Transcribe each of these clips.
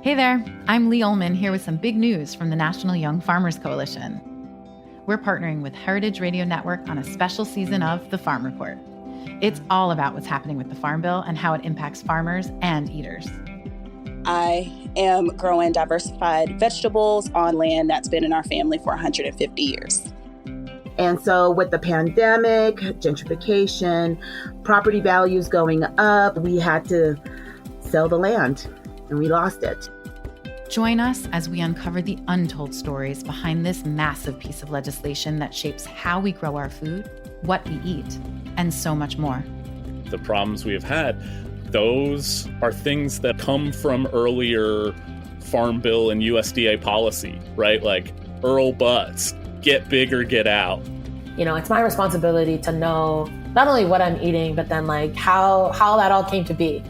Hey there, I'm Lee Ullman here with some big news from the National Young Farmers Coalition. We're partnering with Heritage Radio Network on a special season of The Farm Report. It's all about what's happening with the Farm Bill and how it impacts farmers and eaters. I am growing diversified vegetables on land that's been in our family for 150 years. And so with the pandemic, gentrification, property values going up, we had to sell the land and we lost it. Join us as we uncover the untold stories behind this massive piece of legislation that shapes how we grow our food, what we eat, and so much more. The problems we have had, those are things that come from earlier Farm Bill and USDA policy, right? Like Earl Butz, get big or get out. You know, it's my responsibility to know not only what I'm eating, but then like how that all came to be.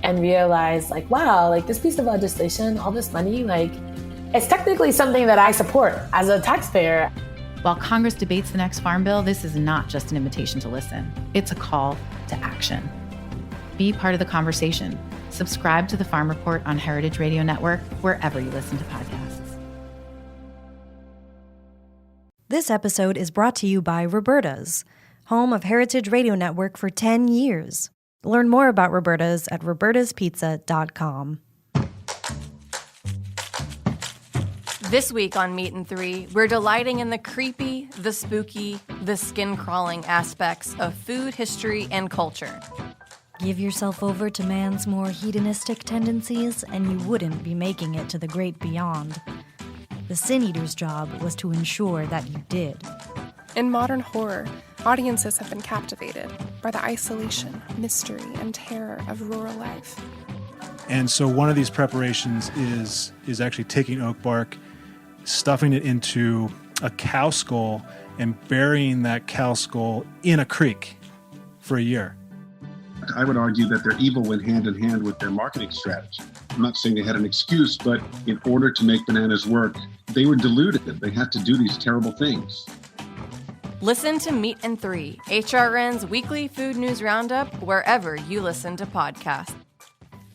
And realize like, wow, like this piece of legislation, all this money, like it's technically something that I support as a taxpayer. While Congress debates the next Farm Bill, this is not just an invitation to listen. It's a call to action. Be part of the conversation. Subscribe to the Farm Report on Heritage Radio Network, wherever you listen to podcasts. This episode is brought to you by Roberta's, home of Heritage Radio Network for 10 years. Learn more about Roberta's at robertaspizza.com. This week on Meat and Three, we're delighting in the creepy, the spooky, the skin-crawling aspects of food history and culture. Give yourself over to man's more hedonistic tendencies, and you wouldn't be making it to the great beyond. The Sin Eater's job was to ensure that you did. In modern horror, audiences have been captivated by the isolation, mystery, and terror of rural life. And so one of these preparations is actually taking oak bark, stuffing it into a cow skull, and burying that cow skull in a creek for a year. I would argue that their evil went hand in hand with their marketing strategy. I'm not saying they had an excuse, but in order to make bananas work, they were deluded. They had to do these terrible things. Listen to Meat and Three, HRN's weekly food news roundup, wherever you listen to podcasts.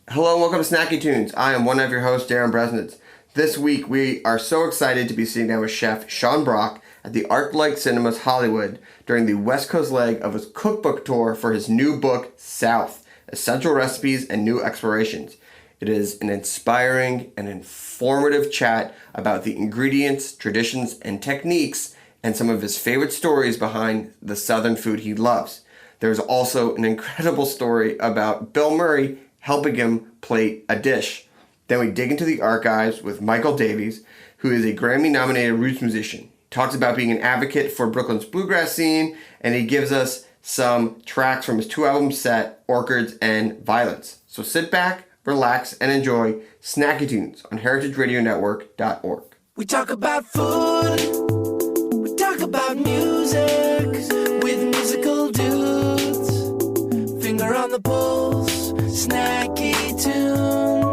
Hello and welcome to Snacky Tunes. I am one of your hosts, Darren Bresnitz. This week, we are so excited to be sitting down with Chef Sean Brock at the ArcLight Cinemas Hollywood during the West Coast leg of his cookbook tour for his new book, South, Essential Recipes and New Explorations. It is an inspiring and informative chat about the ingredients, traditions, and techniques and some of his favorite stories behind the Southern food he loves. There's also an incredible story about Bill Murray helping him plate a dish. Then we dig into the archives with Michael Davies, who is a Grammy-nominated roots musician. Talks about being an advocate for Brooklyn's bluegrass scene, and he gives us some tracks from his 2-album set, Orchids and Violence. So sit back, relax, and enjoy Snacky Tunes on heritageradionetwork.org. We talk about food. About music with musical dudes. Finger on the pulse, snacky tunes.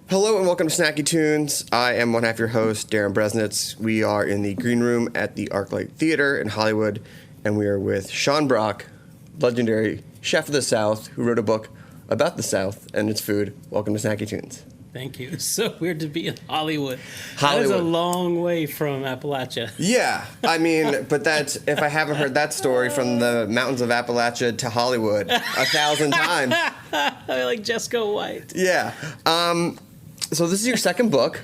Hello and welcome to Snacky Tunes. I am one half your host, Darren Bresnitz. We are in the green room at the ArcLight Theater in Hollywood, and we are with Sean Brock, legendary chef of the South, who wrote a book about the South and its food. Welcome to Snacky Tunes. Thank you. It's so weird to be in Hollywood. Hollywood. That is a long way from Appalachia. Yeah, I mean, but that's, if I haven't heard that story from the mountains of Appalachia to Hollywood 1,000 times. Like Jesco White. Yeah. So this is your second book,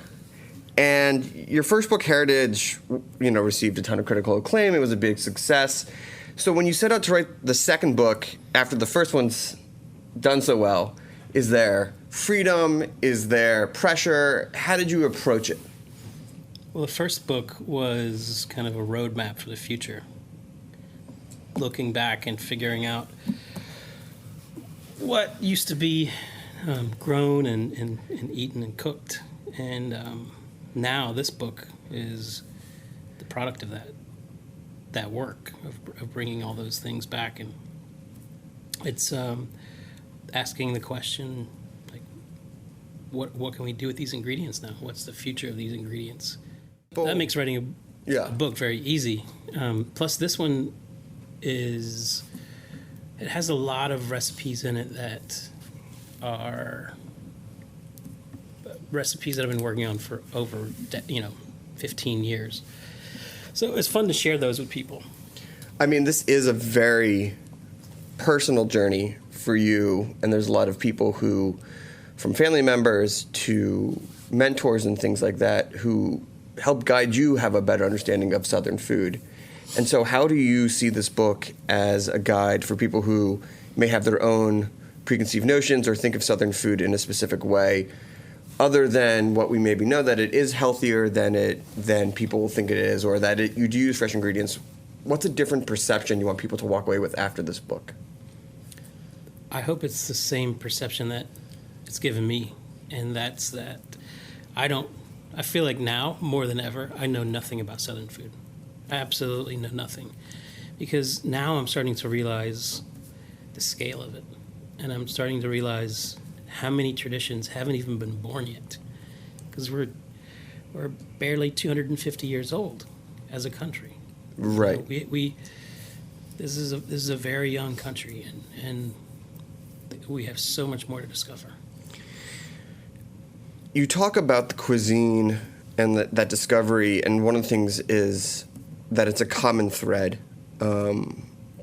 and your first book, Heritage, received a ton of critical acclaim. It was a big success. So when you set out to write the second book, after the first one's done so well, is there freedom? Is there pressure? How did you approach it? Well, the first book was kind of a roadmap for the future. Looking back and figuring out what used to be grown and eaten and cooked. And now this book is the product of that work of bringing all those things back. And it's asking the question, like, what can we do with these ingredients now? What's the future of these ingredients? That makes writing a book very easy. Plus, this one it has a lot of recipes in it that are recipes that I've been working on for over 15 years. So it's fun to share those with people. I mean, this is a very personal journey for you, and there's a lot of people who, from family members to mentors and things like that, who help guide you have a better understanding of Southern food. And so how do you see this book as a guide for people who may have their own preconceived notions or think of Southern food in a specific way, other than what we maybe know, that it is healthier than people think it is, or that you do use fresh ingredients? What's a different perception you want people to walk away with after this book? I hope it's the same perception that it's given me, and that's that I feel like now, more than ever, I know nothing about Southern food. I absolutely know nothing. Because now I'm starting to realize the scale of it. And I'm starting to realize how many traditions haven't even been born yet. Because we're barely 250 years old as a country. Right. This is a very young country, and we have so much more to discover. You talk about the cuisine and that discovery, and one of the things is that it's a common thread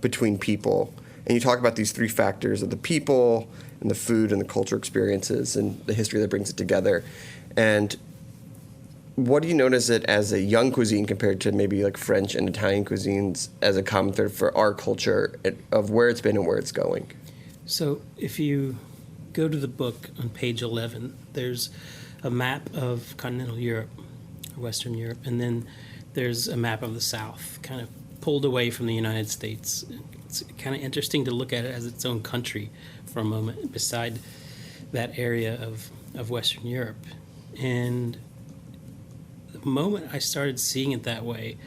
between people. And you talk about these three factors of the people and the food and the culture experiences and the history that brings it together. And what do you notice it as a young cuisine compared to maybe like French and Italian cuisines as a common thread for our culture of where it's been and where it's going? So if you go to the book on page 11, there's a map of continental Europe, Western Europe, and then there's a map of the South, kind of pulled away from the United States. It's kind of interesting to look at it as its own country for a moment beside that area of Western Europe. And the moment I started seeing it that way,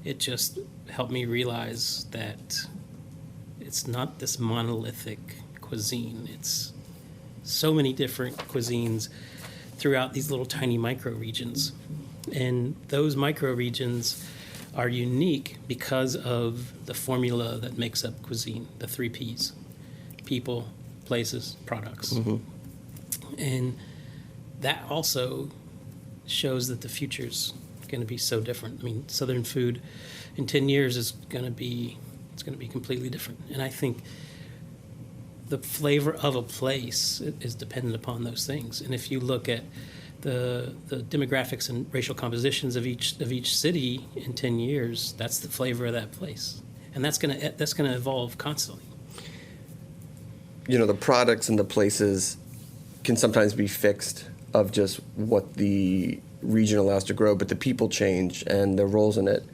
it just helped me realize that it's not this monolithic cuisine. It's so many different cuisines throughout these little tiny micro-regions. And those micro-regions are unique because of the formula that makes up cuisine, the 3 Ps: people, places, products. Mm-hmm. And that also shows that the future's going to be so different. I mean, Southern food in 10 years is going to be completely different. And I think the flavor of a place is dependent upon those things. And if you look at the demographics and racial compositions of each city in 10 years, that's the flavor of that place, and that's gonna evolve constantly. The products and the places can sometimes be fixed of just what the region allows to grow, but the people change and their roles in it.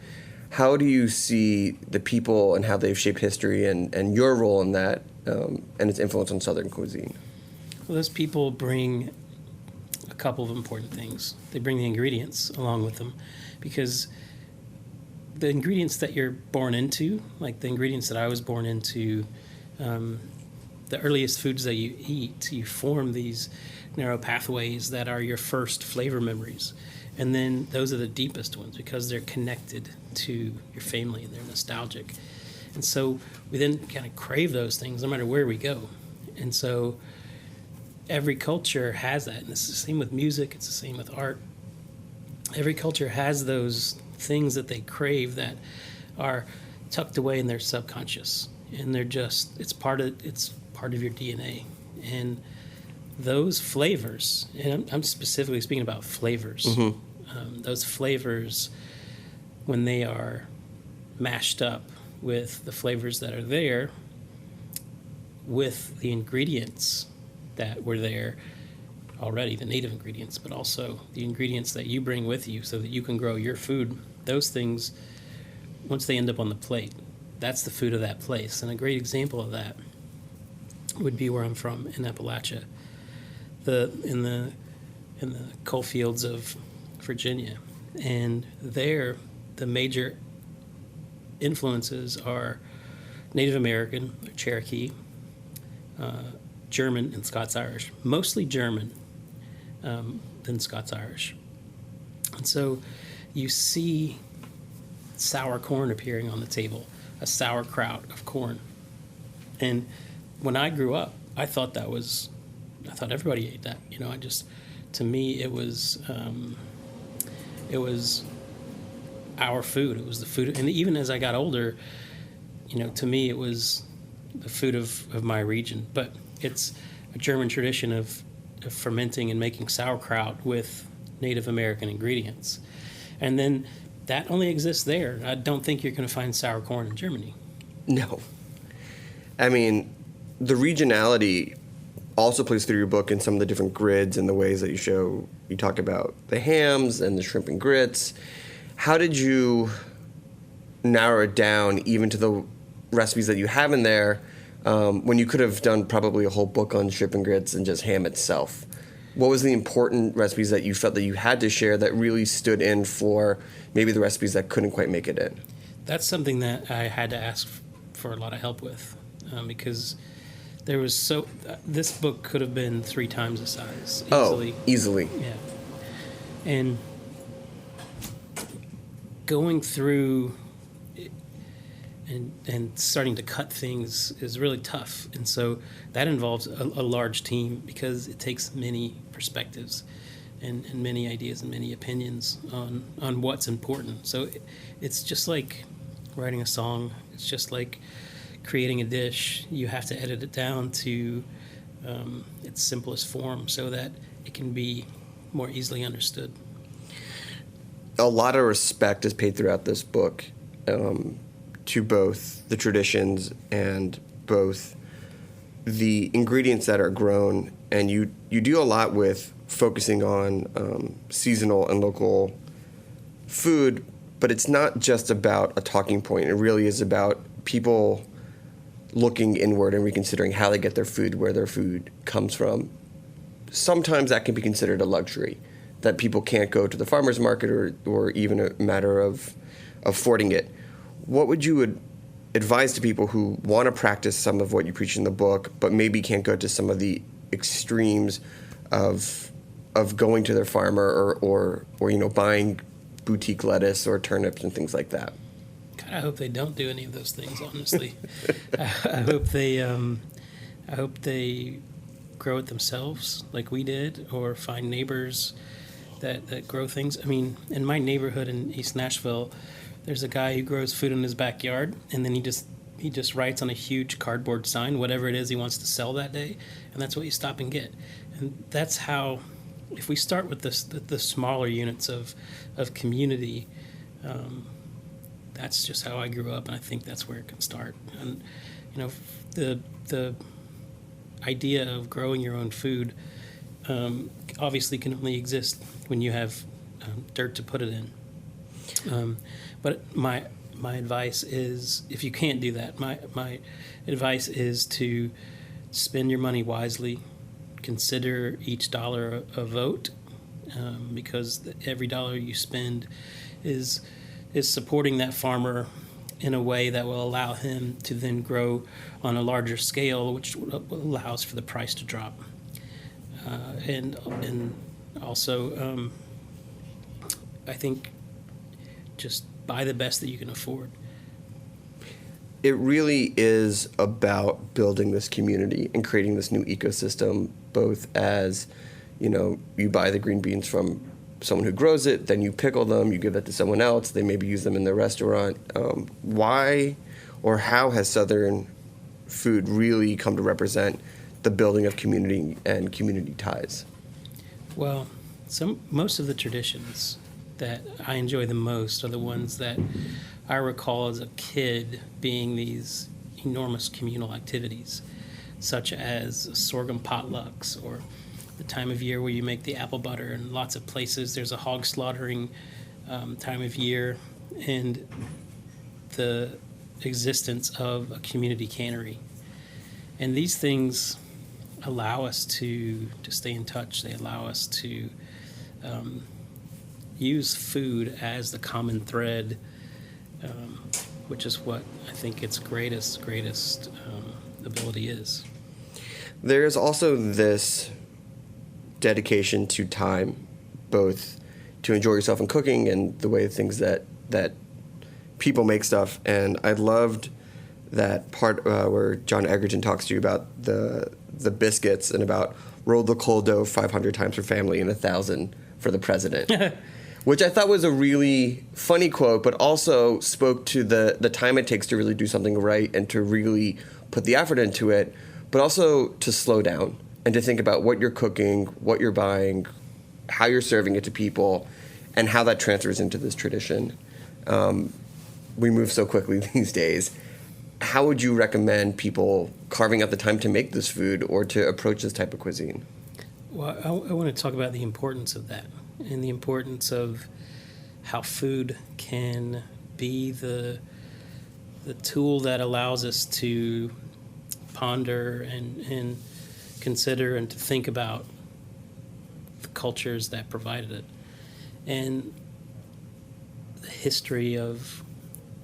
How do you see the people and how they've shaped history and your role in that and its influence on Southern cuisine? Well, those people bring a couple of important things. They bring the ingredients along with them, because the ingredients that you're born into, like the ingredients that I was born into, the earliest foods that you eat, you form these narrow pathways that are your first flavor memories. And then those are the deepest ones because they're connected to your family and they're nostalgic. And so we then kind of crave those things no matter where we go. And so every culture has that. And it's the same with music. It's the same with art. Every culture has those things that they crave that are tucked away in their subconscious. And they're just, it's part of your DNA. And those flavors, and I'm specifically speaking about flavors, those flavors, when they are mashed up with the flavors that are there, with the ingredients that were there already, the native ingredients, but also the ingredients that you bring with you so that you can grow your food, those things, once they end up on the plate, that's the food of that place. And a great example of that would be where I'm from in Appalachia, in the coal fields of Virginia. And there, the major influences are Native American, Cherokee, German, and Scots-Irish. Mostly German than Scots-Irish. And so you see sour corn appearing on the table, a sauerkraut of corn. And when I grew up, I thought everybody ate that. To me, it was our food. It was the food. And even as I got older, to me, it was the food of my region. But it's a German tradition of fermenting and making sauerkraut with Native American ingredients. And then that only exists there. I don't think you're going to find sour corn in Germany. No. I mean, the regionality also plays through your book in some of the different grids and the ways that you talk about the hams and the shrimp and grits. How did you narrow it down even to the recipes that you have in there when you could have done probably a whole book on shrimp and grits and just ham itself? What was the important recipes that you felt that you had to share that really stood in for maybe the recipes that couldn't quite make it in? That's something that I had to ask for a lot of help with because there was this book could have been 3 times the size easily. Oh, easily. Yeah. And going through and starting to cut things is really tough. And so that involves a large team because it takes many perspectives and many ideas and many opinions on what's important. So it's just like writing a song. It's just like creating a dish. You have to edit it down to its simplest form so that it can be more easily understood. A lot of respect is paid throughout this book to both the traditions and both the ingredients that are grown. And you do a lot with focusing on seasonal and local food, but it's not just about a talking point. It really is about people looking inward and reconsidering how they get their food, where their food comes from. Sometimes that can be considered a luxury, that people can't go to the farmer's market or even a matter of affording it. What would you advise to people who want to practice some of what you preach in the book, but maybe can't go to some of the extremes of going to their farmer or buying boutique lettuce or turnips and things like that? God, I hope they don't do any of those things, honestly. I hope they grow it themselves like we did, or find neighbors that grow things. I mean, in my neighborhood in East Nashville, there's a guy who grows food in his backyard, and then he just writes on a huge cardboard sign whatever it is he wants to sell that day, and that's what you stop and get. And that's how, if we start with the smaller units of community, that's just how I grew up, and I think that's where it can start. And the idea of growing your own food obviously can only exist when you have dirt to put it in. But my advice is, if you can't do that, my advice is to spend your money wisely. Consider each dollar a vote, because every dollar you spend is supporting that farmer in a way that will allow him to then grow on a larger scale, which allows for the price to drop. And also, I think just buy the best that you can afford. It really is about building this community and creating this new ecosystem, both as, you buy the green beans from someone who grows it, then you pickle them, you give that to someone else, they maybe use them in their restaurant. Why or how has Southern food really come to represent the building of community and community ties? Well, most of the traditions that I enjoy the most are the ones that I recall as a kid being these enormous communal activities, such as sorghum potlucks, or the time of year where you make the apple butter. In lots of places there's a hog slaughtering time of year, and the existence of a community cannery. And these things allow us to stay in touch. They allow us to use food as the common thread, which is what I think its greatest ability is. There's also this dedication to time, both to enjoy yourself in cooking and the way things that people make stuff. And I loved that part where John Egerton talks to you about the biscuits and about roll the cold dough 500 times for family and 1,000 for the president. Which I thought was a really funny quote, but also spoke to the time it takes to really do something right and to really put the effort into it, but also to slow down and to think about what you're cooking, what you're buying, how you're serving it to people, and how that transfers into this tradition. We move so quickly these days. How would you recommend people carving out the time to make this food or to approach this type of cuisine? Well, I want to talk about the importance of that, and the importance of how food can be the tool that allows us to ponder and consider and to think about the cultures that provided it and the history of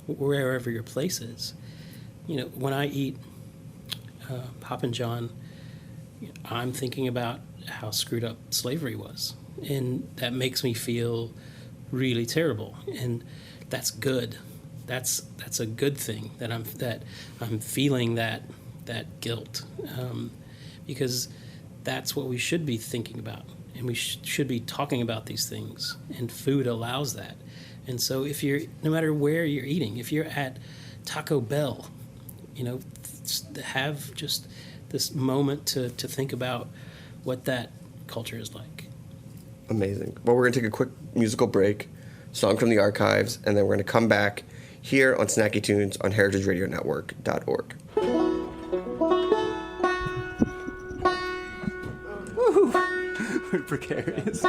wherever your place is. When I eat Hoppin' John, I'm thinking about how screwed up slavery was, and that makes me feel really terrible, and that's good. That's a good thing that I'm feeling that guilt, because that's what we should be thinking about, and we should be talking about these things, and food allows that. And so no matter where you're eating, if you're at Taco Bell, have just this moment to think about what that culture is like. Amazing. Well, we're going to take a quick musical break, song from the archives, and then we're going to come back here on Snacky Tunes on heritageradionetwork.org. We're precarious.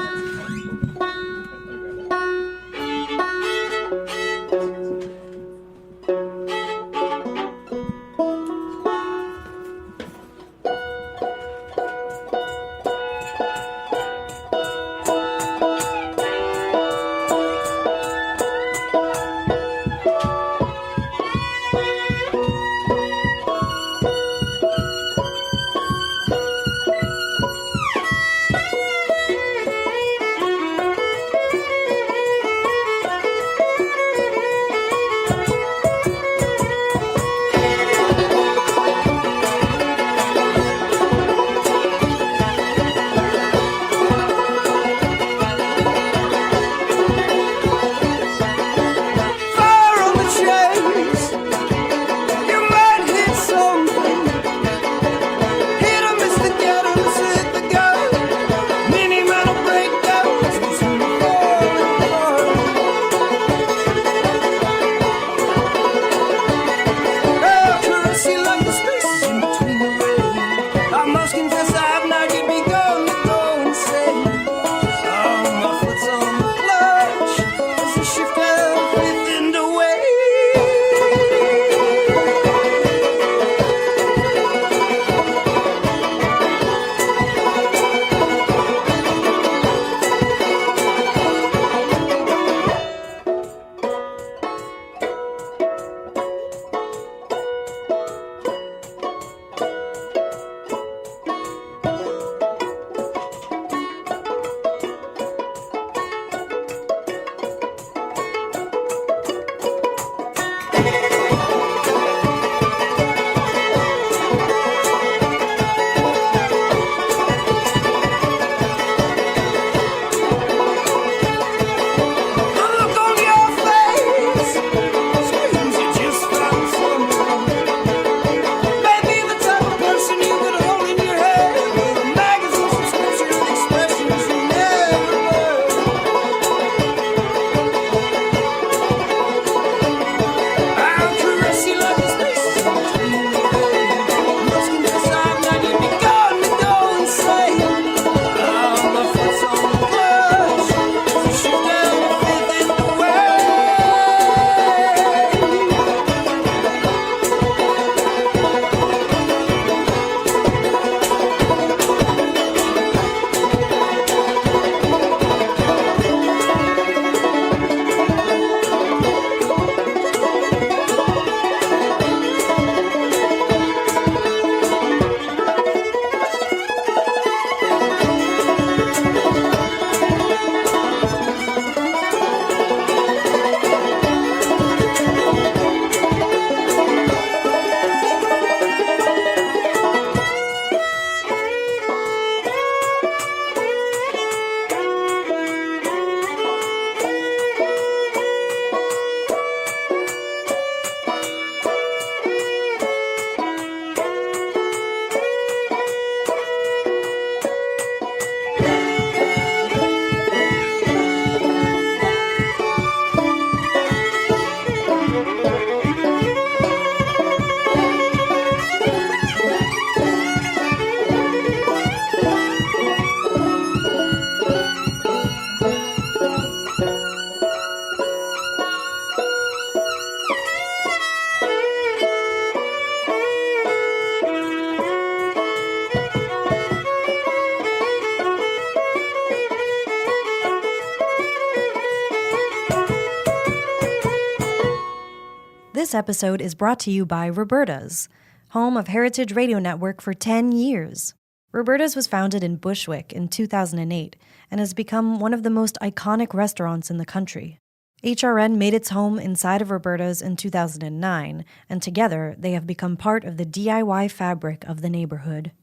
This episode is brought to you by Roberta's, home of Heritage Radio Network for 10 years. Roberta's was founded in Bushwick in 2008 and has become one of the most iconic restaurants in the country. HRN made its home inside of Roberta's in 2009, and together they have become part of the DIY fabric of the neighborhood.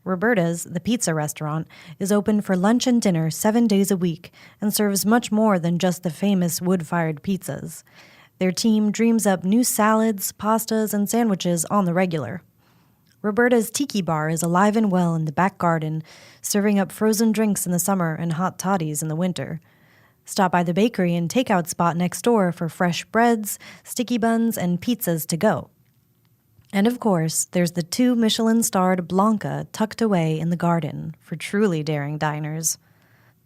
Roberta's, the pizza restaurant, is open for lunch and dinner 7 days a week and serves much more than just the famous wood-fired pizzas. Their team dreams up new salads, pastas, and sandwiches on the regular. Roberta's Tiki Bar is alive and well in the back garden, serving up frozen drinks in the summer and hot toddies in the winter. Stop by the bakery and takeout spot next door for fresh breads, sticky buns, and pizzas to go. And of course, there's the 2 Michelin-starred Blanca tucked away in the garden for truly daring diners.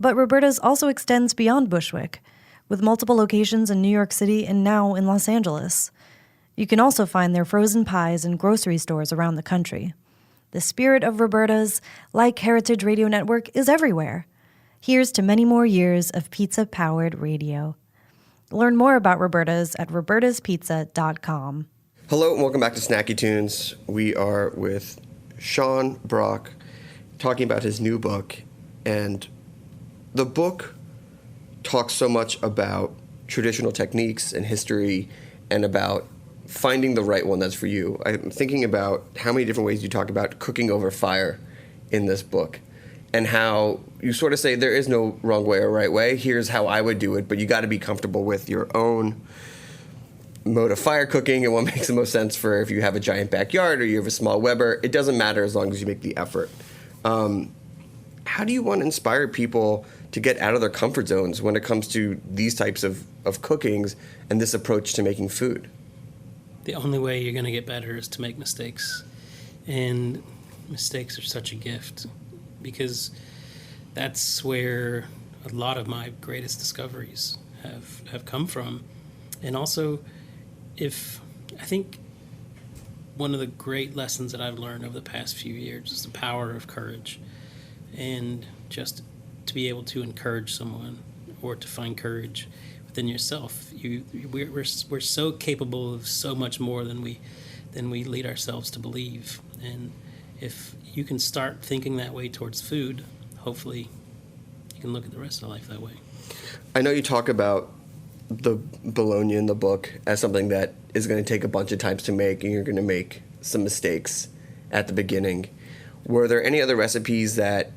But Roberta's also extends beyond Bushwick, with multiple locations in New York City and now in Los Angeles. You can also find their frozen pies in grocery stores around the country. The spirit of Roberta's, like Heritage Radio Network, is everywhere. Here's to many more years of pizza-powered radio. Learn more about Roberta's at robertaspizza.com. Hello and welcome back to Snacky Tunes. We are with Sean Brock talking about his new book. And the book talks so much about traditional techniques and history and about finding the right one that's for you. I'm thinking about how many different ways you talk about cooking over fire in this book, and how you sort of say there is no wrong way or right way. Here's how I would do it, but you got to be comfortable with your own mode of fire cooking and what makes the most sense for if you have a giant backyard or you have a small Weber. It doesn't matter as long as you make the effort. How do you want to inspire people to get out of their comfort zones when it comes to these types of cookings and this approach to making food? The only way you're going to get better is to make mistakes. And mistakes are such a gift, because that's where a lot of my greatest discoveries have come from. And also, I think one of the great lessons that I've learned over the past few years is the power of courage, and just to be able to encourage someone or to find courage within yourself. We're so capable of so much more than we lead ourselves to believe. And if you can start thinking that way towards food, hopefully you can look at the rest of life that way. I know you talk about the bologna in the book as something that is going to take a bunch of times to make, and you're going to make some mistakes at the beginning. Were there any other recipes that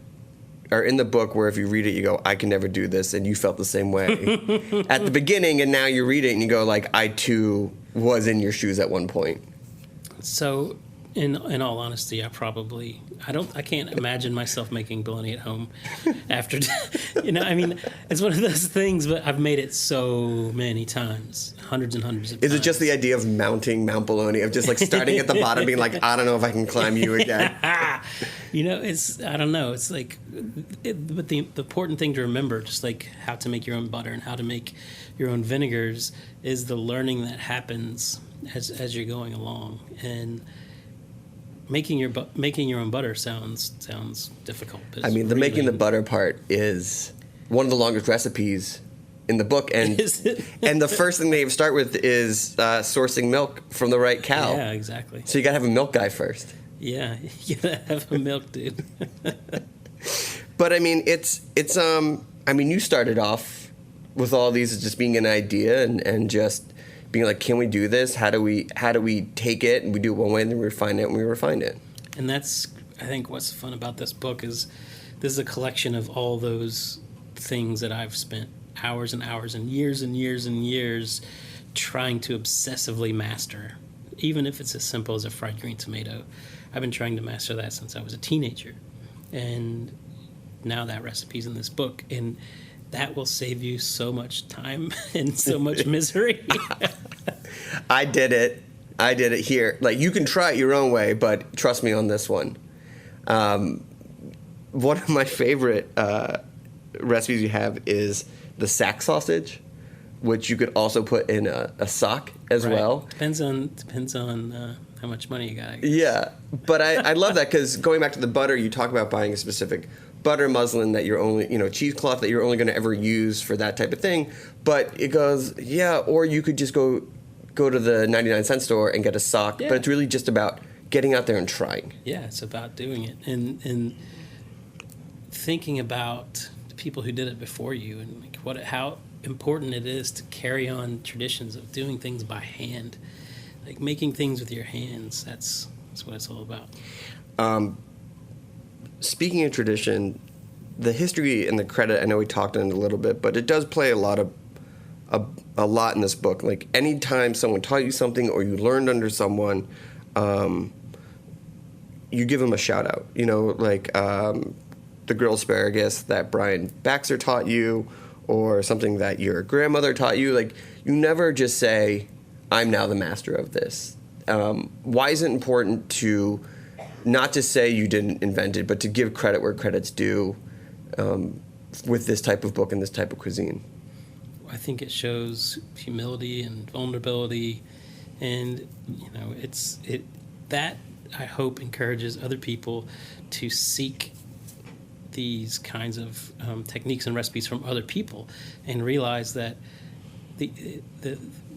are in the book where if you read it, you go, I can never do this, and you felt the same way at the beginning, and now you read it and you go, like, I too was in your shoes at one point? So, in all honesty, I can't imagine myself making bologna at home after, it's one of those things, but I've made it so many times, hundreds and hundreds of times. Is it just the idea of mounting Mount Bologna, of just like starting at the bottom, being like, I don't know if I can climb you again? I don't know. It's like, but the important thing to remember, just like how to make your own butter and how to make your own vinegars, is the learning that happens as you're going along. And making your own butter sounds difficult. I mean, the making the butter part is one of the longest recipes in the book, and and the first thing they start with is sourcing milk from the right cow. Yeah, exactly. So you gotta have a milk guy first. Yeah, you gotta have a milk dude. But I mean, it's you started off with all these as just being an idea and just being like, can we do this? How do we take it and we do it one way and then we refine it and we refine it? And that's, I think, what's fun about this book is this is a collection of all those things that I've spent hours and hours and years and years and years trying to obsessively master. Even if it's as simple as a fried green tomato, I've been trying to master that since I was a teenager. And now that recipe's in this book, and that will save you so much time and so much misery. I did it here. Like, you can try it your own way, but trust me on this one. One of my favorite recipes you have is the sack sausage, which you could also put in a sock as well. Depends on how much money you got. Yeah, but I love that, because going back to the butter, you talk about buying a specific butter muslin that you're only, cheesecloth that you're only going to ever use for that type of thing. But it goes, yeah, or you could just go go to the 99-cent store and get a sock, but it's really just about getting out there and trying. Yeah, it's about doing it and thinking about the people who did it before you and like how important it is to carry on traditions of doing things by hand, like making things with your hands. That's what it's all about. Speaking of tradition, the history and the credit, I know we talked on it a little bit, but it does play a lot in this book. Like anytime someone taught you something or you learned under someone, you give them a shout out. You know, like the grilled asparagus that Brian Baxter taught you, or something that your grandmother taught you. Like you never just say, "I'm now the master of this." Why is it important to not just say you didn't invent it, but to give credit where credit's due with this type of book and this type of cuisine? I think it shows humility and vulnerability, and that I hope encourages other people to seek these kinds of techniques and recipes from other people, and realize that the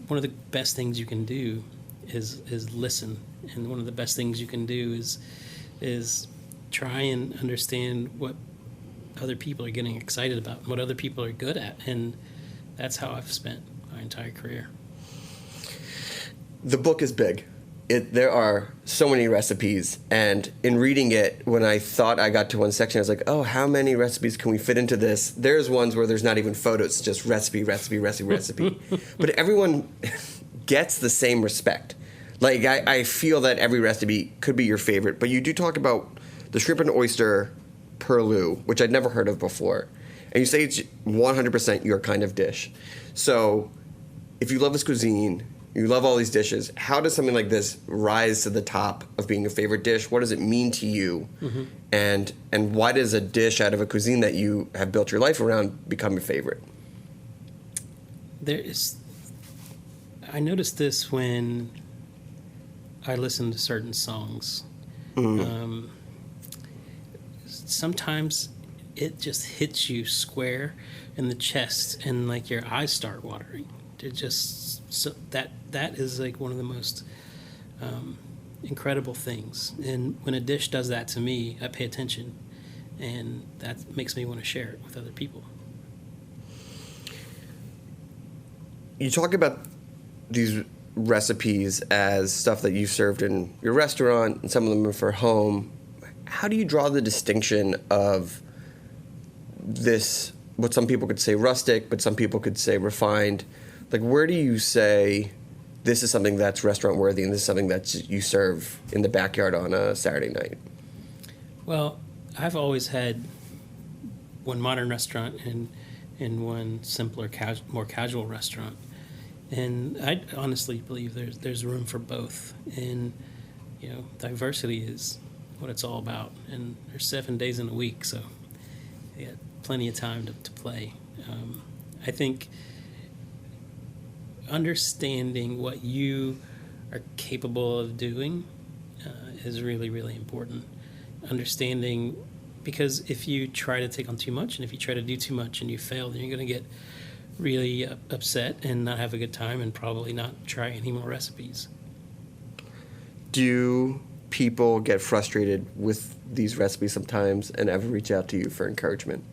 one of the best things you can do is listen, and one of the best things you can do is try and understand what other people are getting excited about, what other people are good at, and that's how I've spent my entire career. The book is big. There are so many recipes, and in reading it, when I thought I got to one section, I was like, oh, how many recipes can we fit into this? There's ones where there's not even photos, just recipe. But everyone gets the same respect. Like, I feel that every recipe could be your favorite, but you do talk about the shrimp and oyster purlieu, which I'd never heard of before. And you say it's 100% your kind of dish. So if you love this cuisine, you love all these dishes, how does something like this rise to the top of being your favorite dish? What does it mean to you? Mm-hmm. And why does a dish out of a cuisine that you have built your life around become your favorite? I noticed this when I listen to certain songs. Mm-hmm. Sometimes it just hits you square in the chest, and like your eyes start watering. It just that is like one of the most incredible things. And when a dish does that to me, I pay attention, and that makes me want to share it with other people. You talk about these recipes as stuff that you served in your restaurant, and some of them are for home. How do you draw the distinction of this, what some people could say rustic, but some people could say refined? Like, where do you say this is something that's restaurant worthy and this is something that you serve in the backyard on a Saturday night? Well, I've always had one modern restaurant and one simpler, more casual restaurant. And I honestly believe there's room for both. And, diversity is what it's all about. And there's 7 days in a week, so you got plenty of time to play. I think understanding what you are capable of doing is really, really important. Understanding, because if you try to take on too much and if you try to do too much and you fail, then you're going to get really upset and not have a good time and probably not try any more recipes. Do people get frustrated with these recipes sometimes and ever reach out to you for encouragement?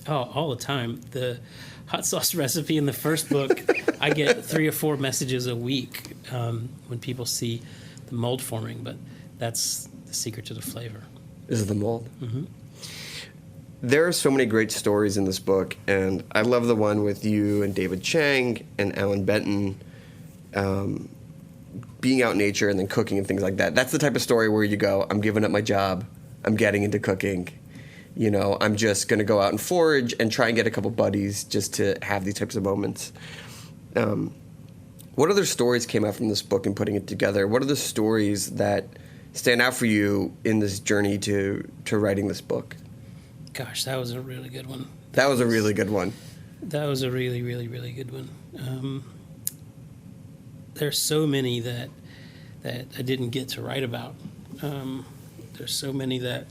Oh, all the time. The hot sauce recipe in the first book, I get 3 or 4 messages a week when people see the mold forming, but that's the secret to the flavor. Is it the mold? Mm-hmm. There are so many great stories in this book, and I love the one with you and David Chang and Alan Benton being out in nature and then cooking and things like that. That's the type of story where you go, I'm giving up my job, I'm getting into cooking. I'm just going to go out and forage and try and get a couple buddies just to have these types of moments. What other stories came out from this book and putting it together? What are the stories that stand out for you in this journey to writing this book? Gosh, that was a really good one. That was a really good one. That was a really, really, really good one. There's so many that I didn't get to write about. There's so many that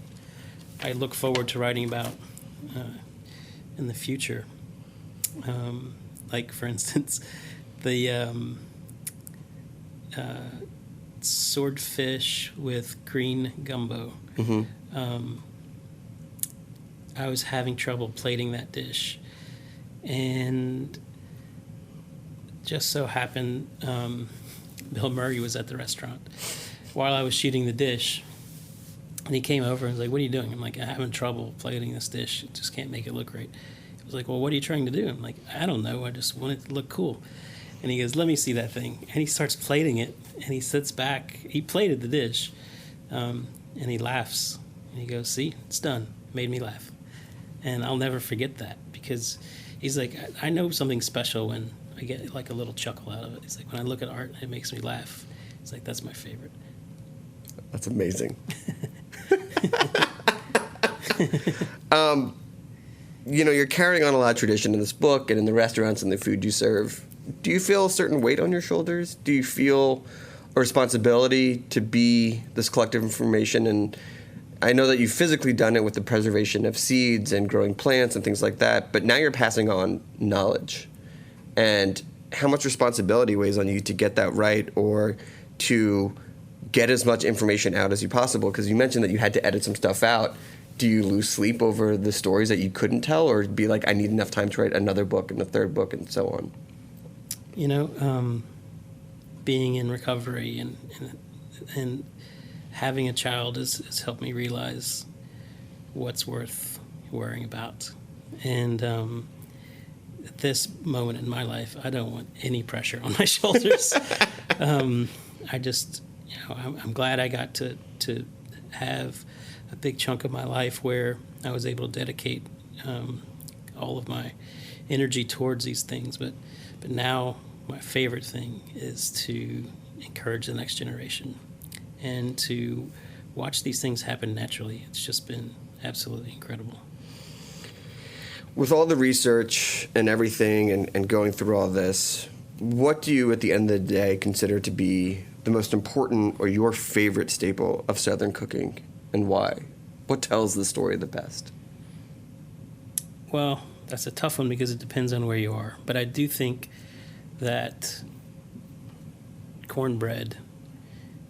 I look forward to writing about in the future. Like, for instance, the swordfish with green gumbo. I was having trouble plating that dish, and just so happened Bill Murray was at the restaurant while I was shooting the dish, and he came over and was like, "What are you doing?" I'm like, "I'm having trouble plating this dish. Just can't make it look right." He was like, "Well, what are you trying to do?" I'm like, "I don't know. I just want it to look cool." And he goes, "Let me see that thing." And he starts plating it, and he sits back. He plated the dish, and he laughs, and he goes, "See, it's done." Made me laugh. And I'll never forget that, because he's like, I know something special when I get like a little chuckle out of it. He's like, when I look at art, it makes me laugh. He's like, that's my favorite. That's amazing. You're carrying on a lot of tradition in this book and in the restaurants and the food you serve. Do you feel a certain weight on your shoulders? Do you feel a responsibility to be this collective information? And I know that you've physically done it with the preservation of seeds and growing plants and things like that, but now you're passing on knowledge. And how much responsibility weighs on you to get that right, or to get as much information out as you possible? Because you mentioned that you had to edit some stuff out. Do you lose sleep over the stories that you couldn't tell, or be like, I need enough time to write another book and a third book and so on? Being in recovery and having a child has helped me realize what's worth worrying about. And at this moment in my life, I don't want any pressure on my shoulders. I'm glad I got to have a big chunk of my life where I was able to dedicate all of my energy towards these things. But now my favorite thing is to encourage the next generation and to watch these things happen naturally. It's just been absolutely incredible. With all the research and everything and going through all this, what do you, at the end of the day, consider to be the most important or your favorite staple of Southern cooking, and why? What tells the story the best? Well, that's a tough one because it depends on where you are. But I do think that cornbread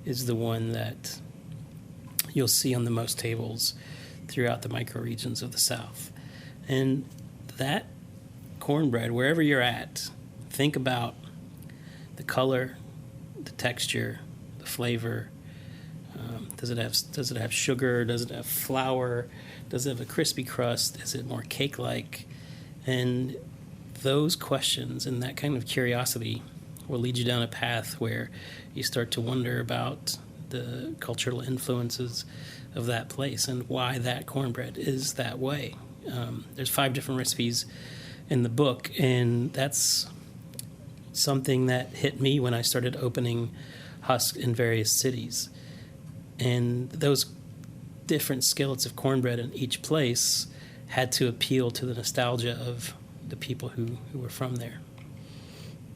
is the one that you'll see on the most tables throughout the microregions of the South. And that cornbread, wherever you're at, think about the color, the texture, the flavor. Does it have sugar? Does it have flour? Does it have a crispy crust? Is it more cake-like? And those questions and that kind of curiosity will lead you down a path where you start to wonder about the cultural influences of that place and why that cornbread is that way. There's 5 different recipes in the book, and that's something that hit me when I started opening Husk in various cities. And those different skillets of cornbread in each place had to appeal to the nostalgia of the people who were from there.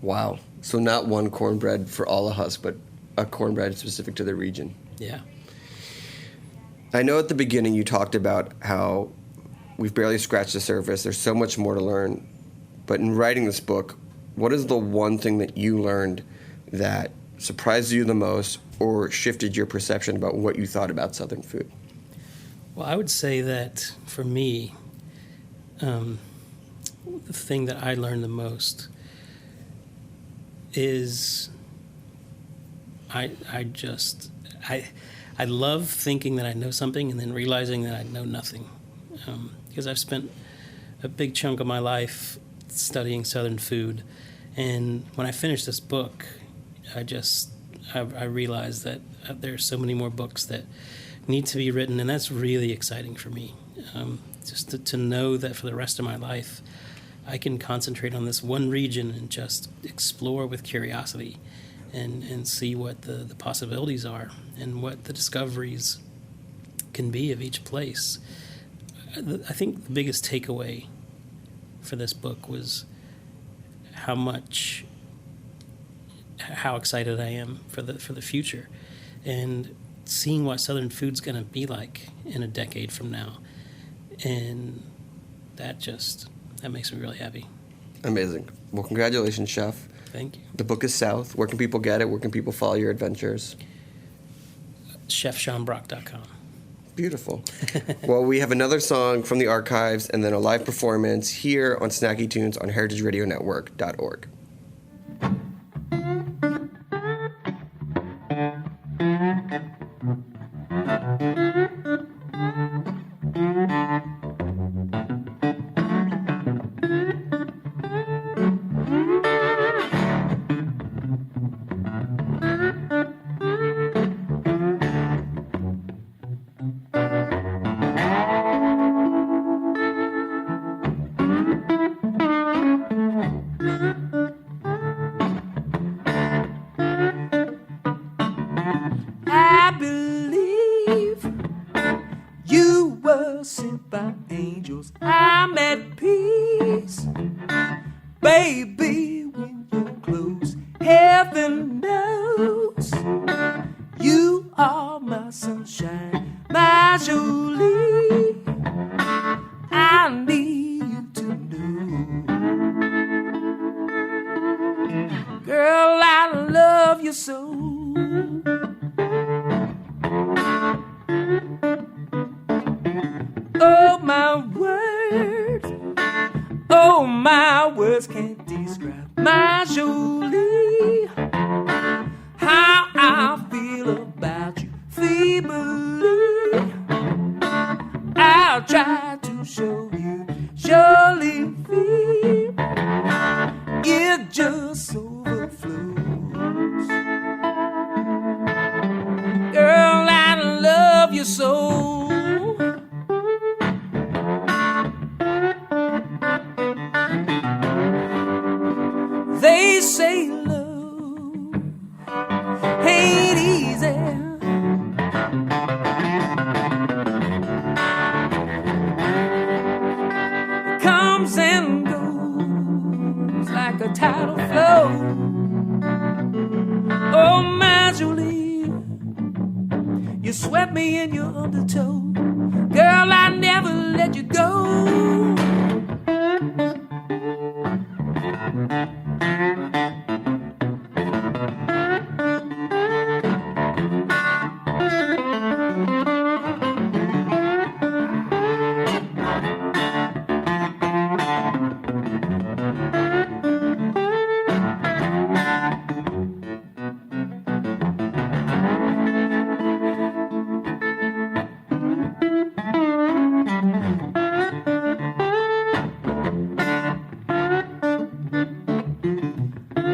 Wow. So not one cornbread for all of Husk, but a cornbread specific to the region. Yeah. I know at the beginning you talked about how we've barely scratched the surface. There's so much more to learn. But in writing this book, what is the one thing that you learned that surprised you the most or shifted your perception about what you thought about Southern food? Well, I would say that for me, the thing that I learned the most is I love thinking that I know something and then realizing that I know nothing. Because I've spent a big chunk of my life studying Southern food. And when I finished this book, I realized that there are so many more books that need to be written, and that's really exciting for me. Just to know that for the rest of my life, I can concentrate on this one region and just explore with curiosity and see what the possibilities are and what the discoveries can be of each place. I think the biggest takeaway for this book was how excited I am for the future and seeing what Southern food's going to be like in a decade from now. And that makes me really happy. Amazing. Well, congratulations, Chef. Thank you. The book is South. Where can people get it? Where can people follow your adventures? ChefSeanBrock.com. Beautiful. Well, we have another song from the archives and then a live performance here on Snacky Tunes on heritageradionetwork.org. I believe you were sent by angels. I'm at peace, baby, when you're close. Heaven knows you are my sunshine, my Jolie. I need you to know, girl, I love you so. Oh, my words can't describe my Jolie, how I feel about you feebly. I'll try to show you, Jolie, it just overflows. Girl, I love you so. They say love ain't easy. It comes and goes like a tidal flow. Oh, my Jolie, you swept me in your undertow. Girl, I never let you go.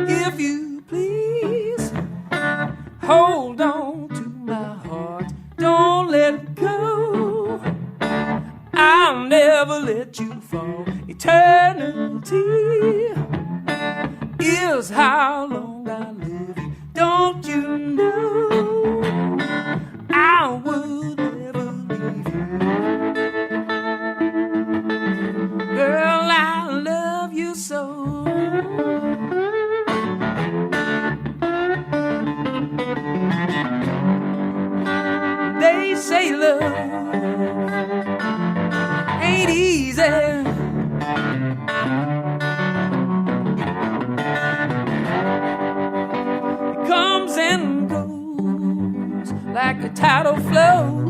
If you please, hold on to my heart, don't let it go. I'll never let you fall. Eternity is how long I love you. Don't you know I would never leave you. Girl, I love you so. They say love ain't easy. It comes and goes like a tidal flow.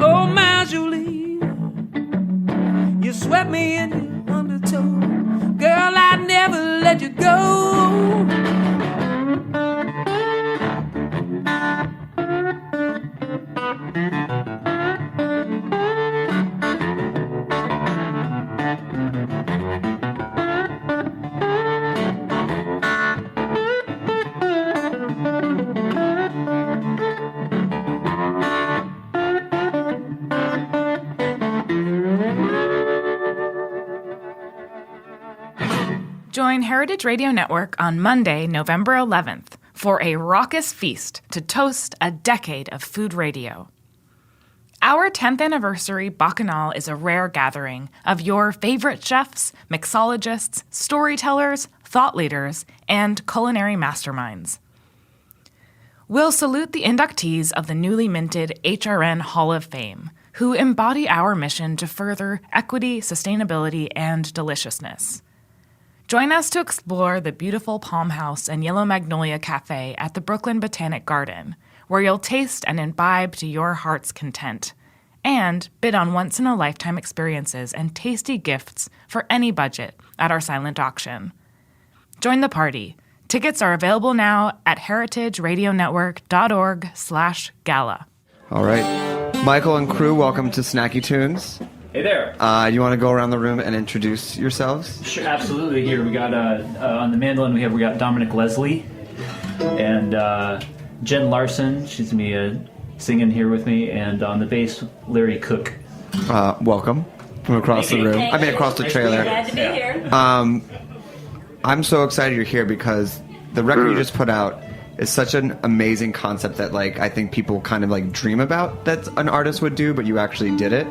Oh, my Jolie, you swept me in your undertow. Girl, I never let you go. Join Heritage Radio Network on Monday, November 11th for a raucous feast to toast a decade of food radio. Our 10th anniversary Bacchanal is a rare gathering of your favorite chefs, mixologists, storytellers, thought leaders, and culinary masterminds. We'll salute the inductees of the newly minted HRN Hall of Fame, who embody our mission to further equity, sustainability, and deliciousness. Join us to explore the beautiful Palm House and Yellow Magnolia Cafe at the Brooklyn Botanic Garden, where you'll taste and imbibe to your heart's content, and bid on once-in-a-lifetime experiences and tasty gifts for any budget at our silent auction. Join the party. Tickets are available now at heritageradionetwork.org/gala. All right. Michael and crew, welcome to Snacky Tunes. Hey there. You want to go around the room and introduce yourselves? Sure, absolutely. Here we got on the mandolin we got Dominic Leslie and Jen Larson. She's gonna be singing here with me, and on the bass Larry Cook. Welcome from across the room. I mean, across the trailer. Glad to be here. I'm so excited you're here because the record you just put out is such an amazing concept that, like, I think people kind of like dream about that an artist would do, but you actually did it.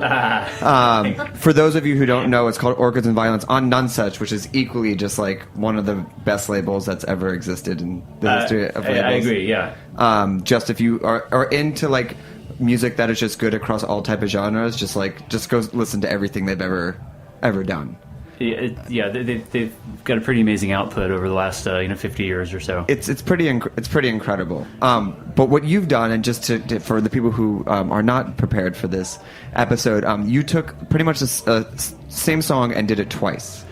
For those of you who don't know, it's called Orchids and Violence on Nonesuch, which is equally just like one of the best labels that's ever existed in the history of labels. I agree. Yeah. Just if you are into like music that is just good across all type of genres, just go listen to everything they've ever done. They've got a pretty amazing output over the last 50 years or so. It's pretty incredible. But what you've done, and just for the people who are not prepared for this episode, you took pretty much the same song and did it twice.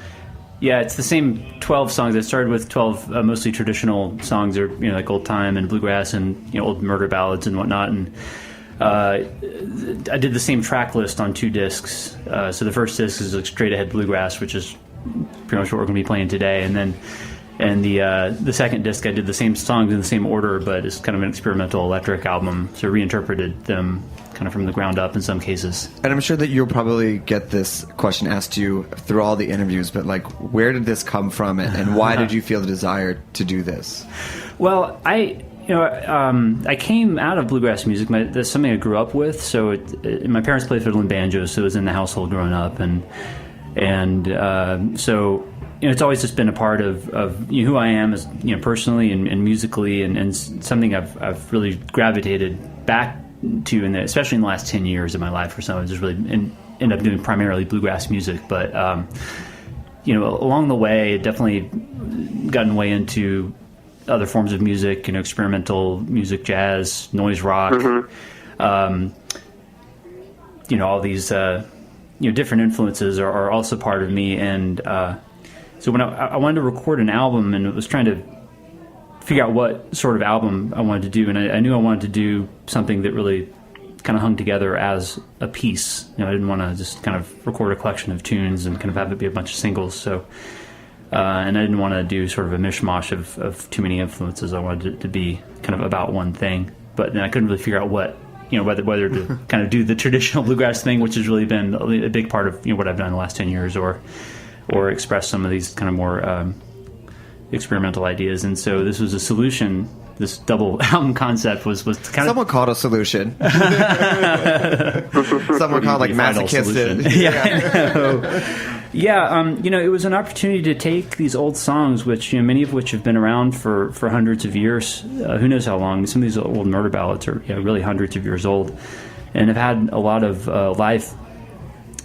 Yeah, it's the same 12 songs. It started with 12 mostly traditional songs, or like old time and bluegrass and old murder ballads and whatnot. And I did the same track list on 2 discs. So the first disc is like straight ahead bluegrass, which is pretty much what we're going to be playing today. And the second disc, I did the same songs in the same order, but it's kind of an experimental electric album. So reinterpreted them kind of from the ground up in some cases. And I'm sure that you'll probably get this question asked to you through all the interviews, but like, where did this come from, and why did you feel the desire to do this? Well, I came out of bluegrass music. That's something I grew up with. So my parents played fiddle and banjo, so it was in the household growing up, and so it's always just been a part of who I am as personally and musically, and something I've really gravitated back to, especially in the last 10 years of my life or so. I just really ended up doing primarily bluegrass music, but along the way, it definitely gotten way into other forms of music, experimental music, jazz, noise rock, all these, different influences are also part of me. And so when I wanted to record an album and was trying to figure out what sort of album I wanted to do, and I knew I wanted to do something that really kind of hung together as a piece. I didn't want to just kind of record a collection of tunes and kind of have it be a bunch of singles. So and I didn't want to do sort of a mishmash of too many influences. I wanted it to be kind of about one thing. But then I couldn't really figure out what, whether to kind of do the traditional bluegrass thing, which has really been a big part of what I've done in the last 10 years, or express some of these kind of more experimental ideas. And so this was a solution. This double album concept was kind of... Someone called a solution. Someone called like masochistic. Yeah, it was an opportunity to take these old songs, which many of which have been around for hundreds of years. Who knows how long? Some of these old murder ballads are really hundreds of years old, and have had a lot of life.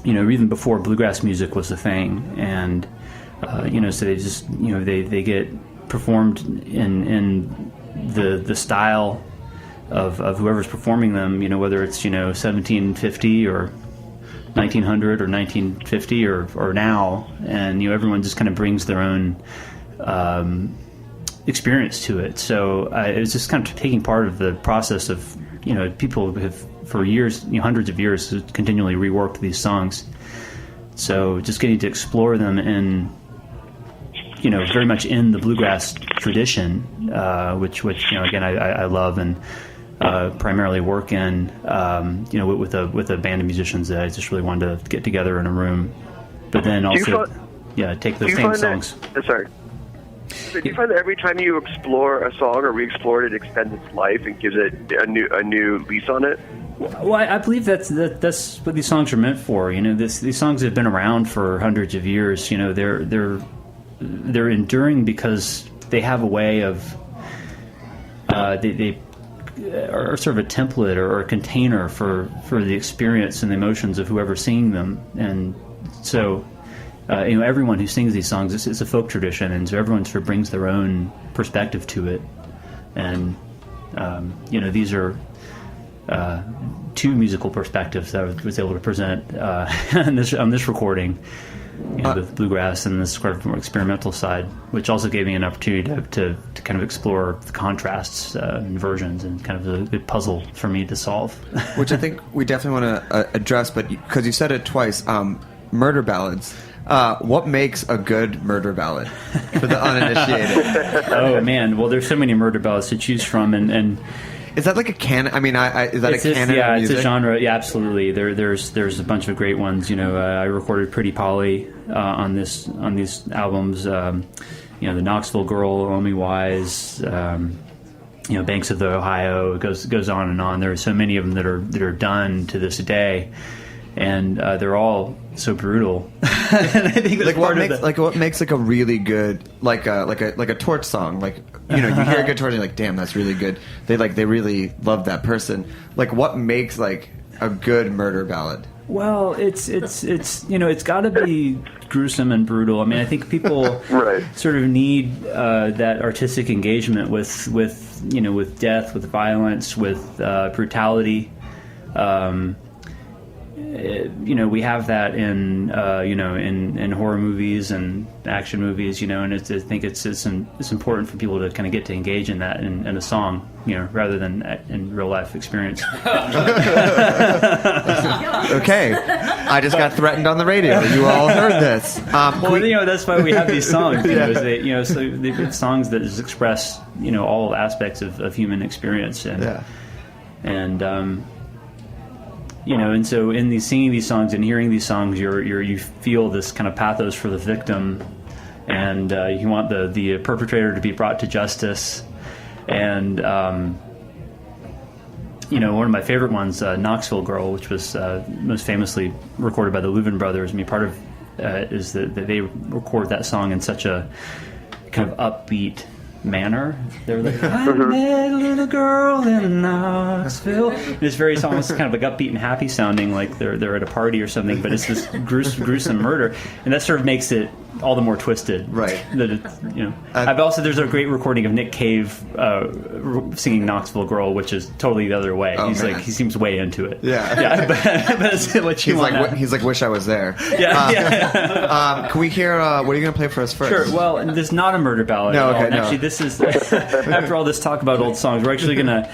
Even before bluegrass music was a thing, and so they just they get performed in the style of whoever's performing them. Whether it's 1750 or 1900 or 1950 or now, and everyone just kind of brings their own experience to it. So it was just kind of taking part of the process of people have for years, hundreds of years, continually reworked these songs. So just getting to explore them in very much in the bluegrass tradition, which again I love and primarily work in, with a band of musicians that I just really wanted to get together in a room, but then also take those same songs. Do you find that every time you explore a song or re-explore it, it extends its life and gives it a new lease on it? Well, I believe that's what these songs are meant for. These songs have been around for hundreds of years. They're enduring because they have a way of they are sort of a template or a container for the experience and the emotions of whoever's singing them. And so everyone who sings these songs, it's a folk tradition, and so everyone sort of brings their own perspective to it. And these are two musical perspectives that I was able to present on this recording. The bluegrass and this sort of more experimental side, which also gave me an opportunity to kind of explore the contrasts and versions, and kind of a good puzzle for me to solve. Which I think we definitely want to address, but because you said it twice, murder ballads. What makes a good murder ballad for the uninitiated? Oh man, well, there's so many murder ballads to choose from, and is that like a canon? I mean, is that a canon? Yeah, of music? It's a genre. Yeah, absolutely. There's a bunch of great ones. I recorded Pretty Polly on these albums. The Knoxville Girl, Omi Wise. Banks of the Ohio. It goes on and on. There are so many of them that are done to this day, and they're all so brutal. And I think that's what makes like a really good like a Torch song, like you hear a good Torch and you're like, damn, that's really good. They really love that person. Like, what makes like a good murder ballad? Well, it's got to be gruesome and brutal. I mean, I think people sort of need that artistic engagement with death, with violence, with brutality. We have that in horror movies and action movies, and I think it's important for people to kind of get to engage in that in a song, rather than in real life experience. Okay, I just got threatened on the radio. You all heard this. That's why we have these songs. So they've songs that just express all aspects of human experience, and so in singing these songs and hearing these songs, you feel this kind of pathos for the victim, and you want the perpetrator to be brought to justice. And one of my favorite ones, Knoxville Girl, which was most famously recorded by the Louvin Brothers. I mean, part of is that they record that song in such a kind of upbeat manner. They're like, I met a little girl in Knoxville. It's very almost kind of like upbeat and happy sounding, like they're at a party or something, but it's this gruesome murder, and that sort of makes it all the more twisted. Right. That it's, there's a great recording of Nick Cave singing Knoxville Girl, which is totally the other way. Oh, he seems way into it. Yeah. But it's what you want. He's like, wish I was there. Can we hear? What are you going to play for us first? Sure. Well, this is not a murder ballad. No. At all. Okay. No. Actually, this is after all this talk about old songs, we're actually going to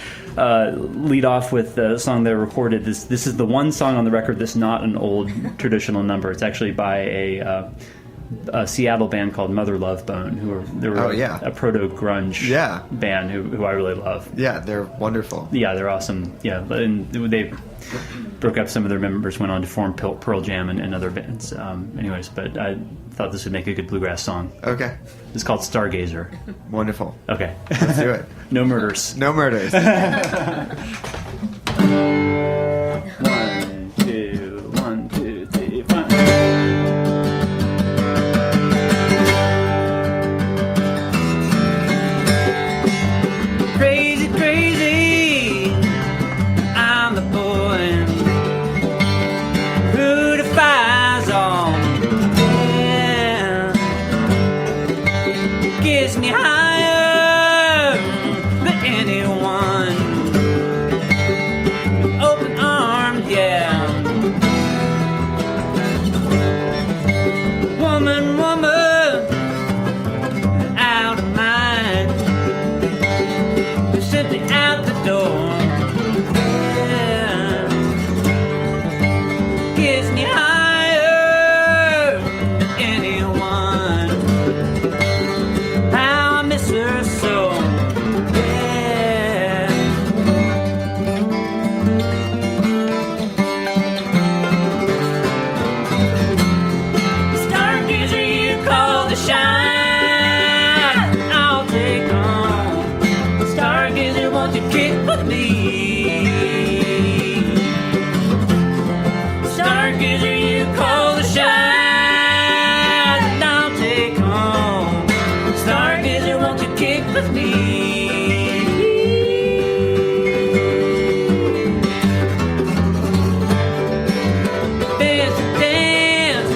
lead off with a song that I recorded. This is the one song on the record that's not an old traditional number. It's actually by a Seattle band called Mother Love Bone, a proto grunge band who I really love. Yeah, they're wonderful. Yeah, they're awesome. Yeah, and they broke up. Some of their members went on to form Pearl Jam and other bands. But I thought this would make a good bluegrass song. Okay. It's called Stargazer. Wonderful. Okay. Let's do it. No murders. No murders. 1, 2, 1, 2, 3, 4. Crazy, crazy, I'm the boy who defies all. Gets me higher than anyone. Open arms, yeah. Woman, out of mind. Simply out the door. Yeah. Gets me higher than anyone. How I miss her so. Yeah. Stargazer, you call the shine. I'll take on. Stargazer, won't you kick with me? Stargazer, you call the shine. I'll take on. Stargazer, won't you kick with me? Dance, dance.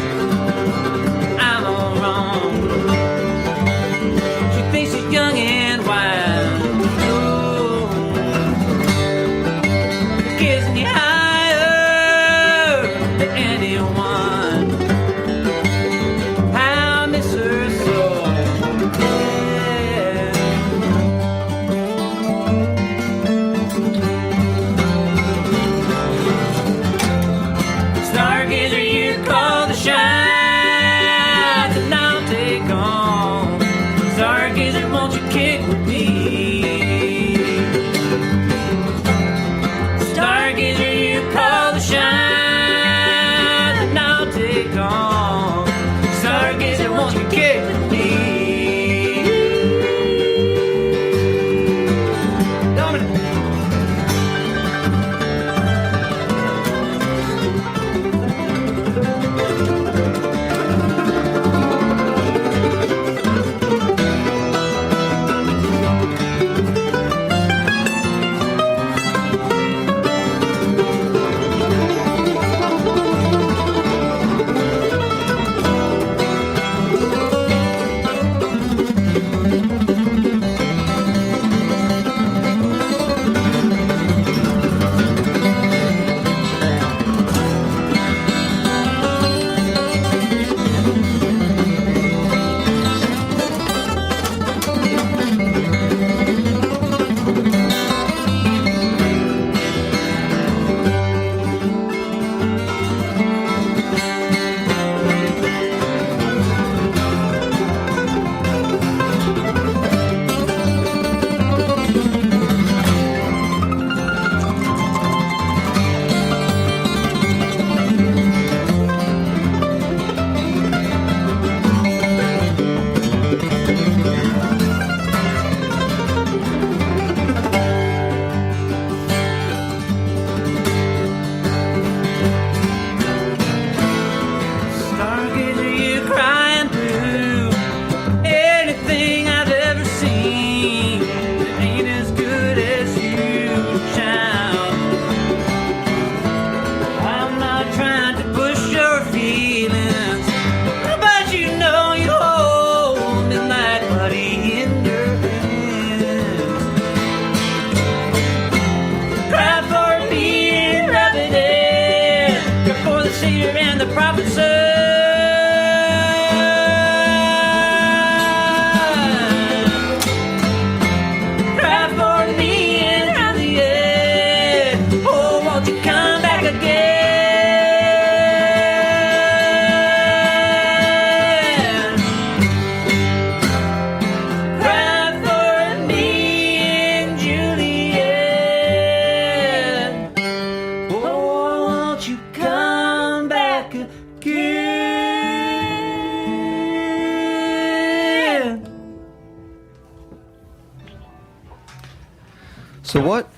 So what?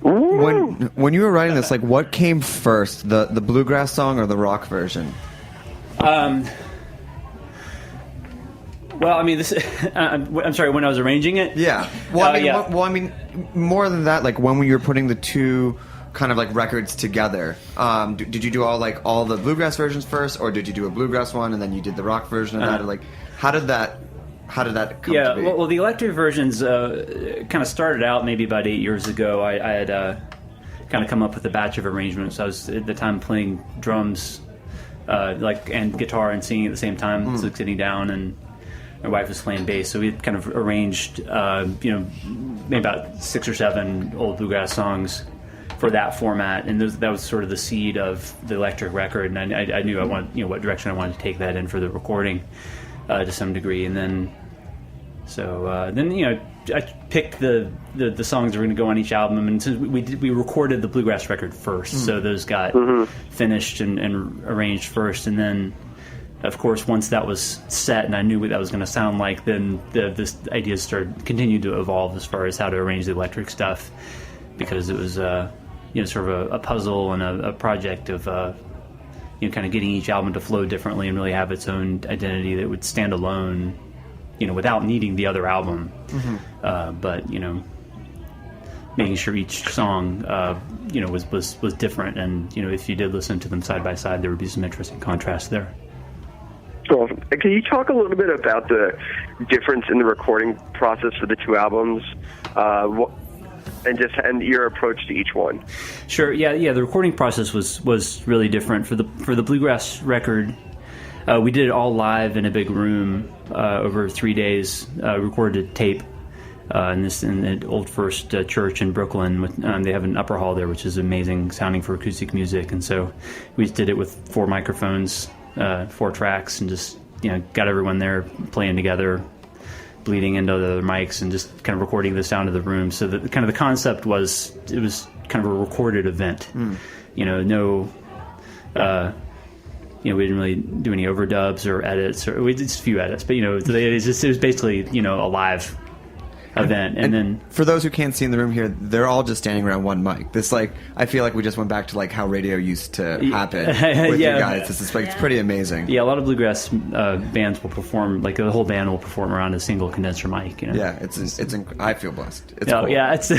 When you were writing this, like, what came first, the bluegrass song or the rock version? Well, I mean, this. I'm sorry. When I was arranging it. Yeah. Well, I mean, more than that, like when you were putting the two kind of like records together, did you do all the bluegrass versions first, or did you do a bluegrass one and then you did the rock version of that? Or like, how did that come to be? Well, the electric versions kind of started out maybe about 8 years ago. I had kind of come up with a batch of arrangements. I was at the time playing drums, and guitar and singing at the same time, so sitting down, and my wife was playing bass. So we had kind of arranged, maybe about 6 or 7 old bluegrass songs for that format, and that was sort of the seed of the electric record. And I knew what direction I wanted to take that in for the recording to some degree. And then, I picked the songs that were going to go on each album, and since we recorded the bluegrass record first, so those got finished and arranged first, and then, of course, once that was set and I knew what that was going to sound like, then this idea continued to evolve as far as how to arrange the electric stuff, because it was sort of a puzzle and a project of kind of getting each album to flow differently and really have its own identity that would stand alone, without needing the other album. But making sure each song was different, and if you did listen to them side by side, there would be some interesting contrast there. Awesome. Can you talk a little bit about the difference in the recording process for the two albums, and your approach to each one? Sure. Yeah. The recording process was really different for the bluegrass record. We did it all live in a big room over 3 days. Recorded tape in the Old First Church in Brooklyn. They have an upper hall there, which is amazing sounding for acoustic music, and so we just did it with 4 microphones. 4 tracks, and just got everyone there playing together, bleeding into the other mics, and just kind of recording the sound of the room. So the concept was, it was kind of a recorded event. We didn't really do any overdubs or edits, or we did just a few edits, but it was basically a live event. And then for those who can't see in the room here, they're all just standing around one mic. This, I feel like we just went back to how radio used to happen with you guys. It's pretty amazing. Yeah, a lot of bluegrass bands will perform, the whole band will perform around a single condenser mic. Yeah, I feel blessed. It's cool. Yeah, it's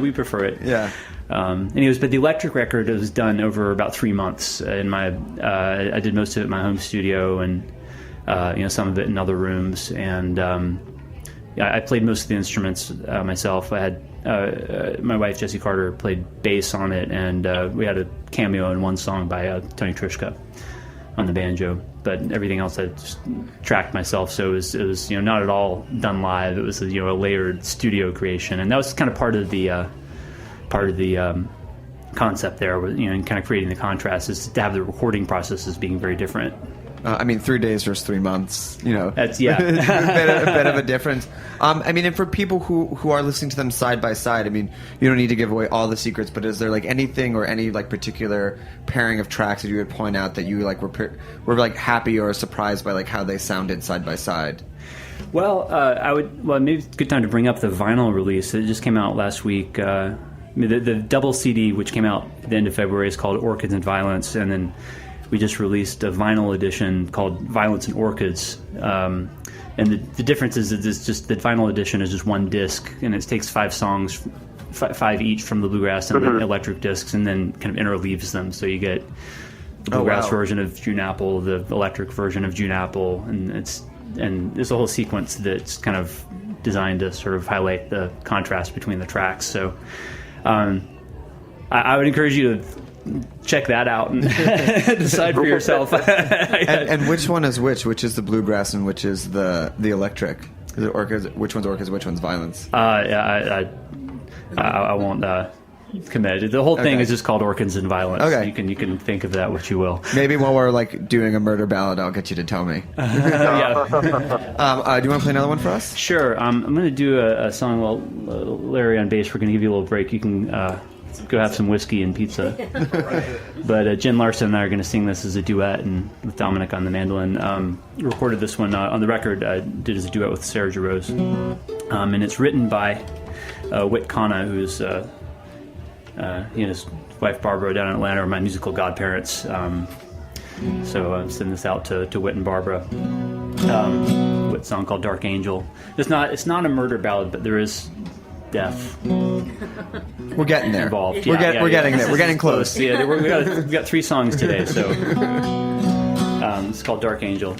we prefer it. Yeah. Anyways, but the electric record was done over about 3 months. I did most of it in my home studio, and some of it in other rooms, and I played most of the instruments myself. I had my wife Jessie Carter played bass on it, and we had a cameo in one song by Tony Trischka on the banjo. But everything else I just tracked myself, so it was not at all done live. It was a layered studio creation, and that was kind of part of the concept there, and kind of creating the contrast is to have the recording process as being very different. 3 days versus 3 months, That's, a bit of a difference. And for people who are listening to them side by side, you don't need to give away all the secrets, but is there anything or any particular pairing of tracks that you would point out that you were happy or surprised by how they sounded side by side? Well, maybe it's a good time to bring up the vinyl release. It just came out last week. The double CD, which came out at the end of February, is called Orchids and Violence, and then we just released a vinyl edition called Violence and Orchids. And the difference is that it's just the vinyl edition is just one disc, and it takes 5 songs, 5 each from the bluegrass and the electric discs, and then kind of interleaves them. So you get the bluegrass version of June Apple, the electric version of June Apple, and there's a whole sequence that's kind of designed to sort of highlight the contrast between the tracks. So I would encourage you to check that out and decide for yourself. and which one is which? Which is the bluegrass and which is the electric? Is it orchids? Which one's orchids? Which one's violence? I won't commit. The whole thing is just called Orchids and Violence. Okay. You can think of that what you will. Maybe while we're doing a murder ballad, I'll get you to tell me. Yeah. Do you want to play another one for us? Sure. I'm going to do a song while Larry on bass. We're going to give you a little break. You can go have some whiskey and pizza. But Jen Larson and I are going to sing this as a duet, and with Dominic on the mandolin. Recorded this one on the record. I did as a duet with Sarah Jarosz. and it's written by Whit Kana, who's he and his wife Barbara down in Atlanta are my musical godparents. So I'm sending this out to Whit and Barbara. Whit's song called Dark Angel. It's not a murder ballad, but there is death. We're getting there. Involved. We're getting there. We're getting close. Yeah, we got 3 songs today, so it's called Dark Angel.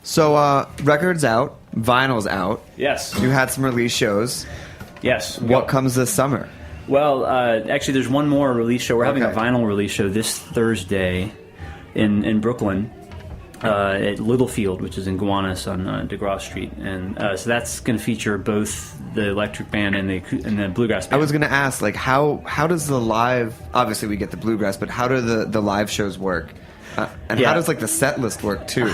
So, records out, vinyl's out. Yes. You had some release shows. Yes. What comes this summer? Well, actually, there's one more release show. We're having a vinyl release show this Thursday in Brooklyn at Littlefield, which is in Gowanus on DeGrasse Street. And so that's going to feature both the electric band and the bluegrass band. I was going to ask, like, how does the live... Obviously, we get the bluegrass, but how do the live shows work? And how does like the set list work too?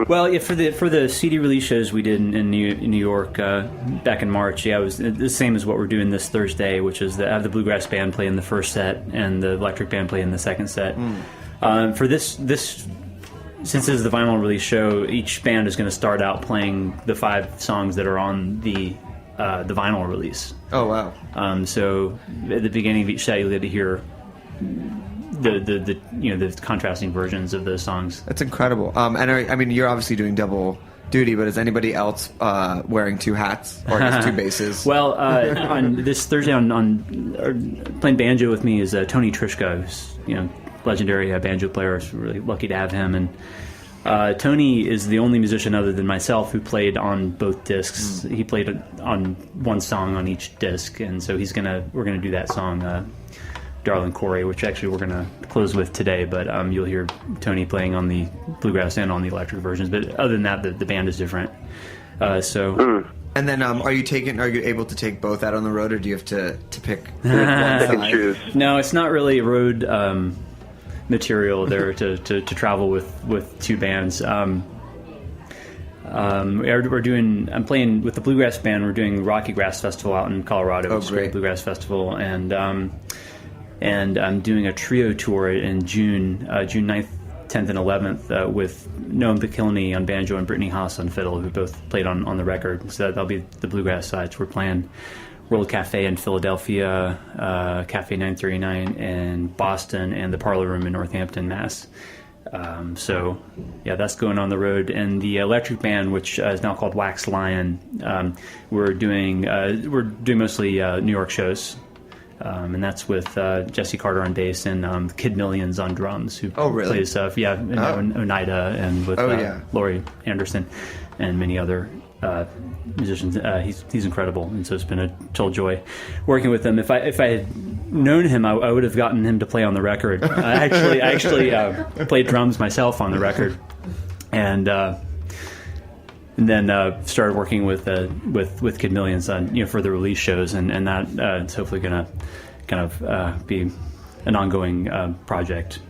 well, yeah, for the CD release shows we did in New York back in March, it was the same as what we're doing this Thursday, which is have the bluegrass band play in the first set and the electric band play in the second set. For this, since this is the vinyl release show, each band is going to start out playing the 5 songs that are on the vinyl release. Oh wow! So at the beginning of each set, you'll get to hear the contrasting versions of those songs. That's incredible. And I mean, you're obviously doing double duty, but is anybody else wearing 2 hats or just 2 basses? Well, on this Thursday, on playing banjo with me is Tony Trischka, who's legendary banjo player. It's really lucky to have him, and Tony is the only musician other than myself who played on both discs. He played on one song on each disc, and so we're gonna do that song, Darling Corey, which actually we're gonna close with today. But you'll hear Tony playing on the bluegrass and on the electric versions. But other than that, the band is different. And then, are you able to take both out on the road, or do you have to pick one side? No, it's not really road material there to travel with two bands. I'm playing with the Bluegrass Band. We're doing Rocky Grass Festival out in Colorado. Oh, great. Bluegrass Festival, and I'm doing a trio tour in June 9th, 10th, and 11th with Noam Pickilney on banjo and Brittany Haas on fiddle, who both played on the record. So that'll be the bluegrass side. So we're playing World Cafe in Philadelphia, Cafe 939 in Boston, and the Parlor Room in Northampton, Mass. So yeah, that's going on the road. And the electric band, which is now called Wax Lion, we're doing mostly New York shows. And that's with Jesse Carter on bass and Kid Millions on drums, who plays stuff. Yeah, Oneida, and with Laurie Anderson and many other musicians. He's incredible, and so it's been a total joy working with him. If I had known him, I would have gotten him to play on the record. I actually played drums myself on the record, and then started working with Kid Millions on for the release shows, and that it's hopefully going to kind of be an ongoing project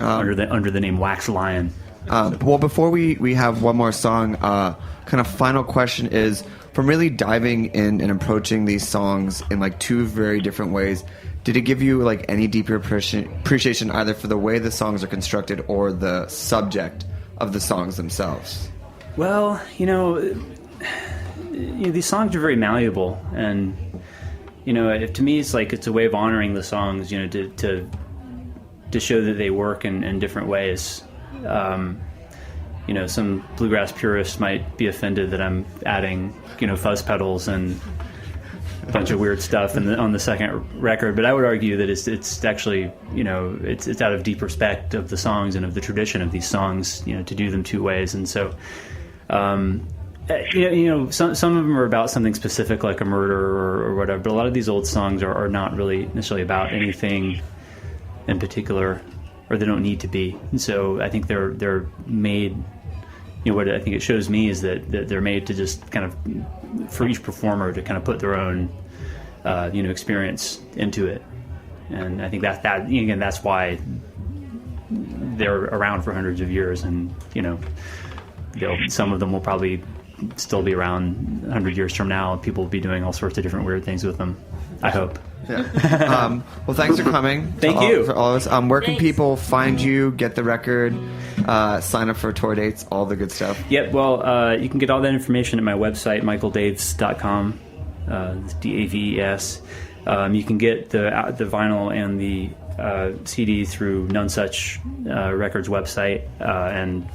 under the name Wax Lion. Well, before we have one more song, kind of final question is, from really diving in and approaching these songs in like two very different ways, did it give you like any deeper appreciation either for the way the songs are constructed or the subject of the songs themselves? Well, these songs are very malleable, and to me, it's a way of honoring the songs. To show that they work in different ways. Some bluegrass purists might be offended that I'm adding, fuzz pedals and a bunch of weird stuff on the second record, but I would argue that it's actually, it's out of deep respect of the songs and of the tradition of these songs, to do them two ways. And so, some of them are about something specific, like a murder or whatever, but a lot of these old songs are not really necessarily about anything in particular, or they don't need to be. And so I think they're made, what I think it shows me is that they're made to just kind of, for each performer to kind of put their own, experience into it. And I think that's why they're around for hundreds of years, and, some of them will probably still be around 100 years from now. People will be doing all sorts of different weird things with them, I hope. Yeah. Well, thanks for coming. Thank you. For all of us. Where can people find you, get the record, sign up for tour dates, all the good stuff? Yep. Well, you can get all that information at my website, michaeldaves.com. Daves. You can get the vinyl and the CD through Nonesuch Records website, and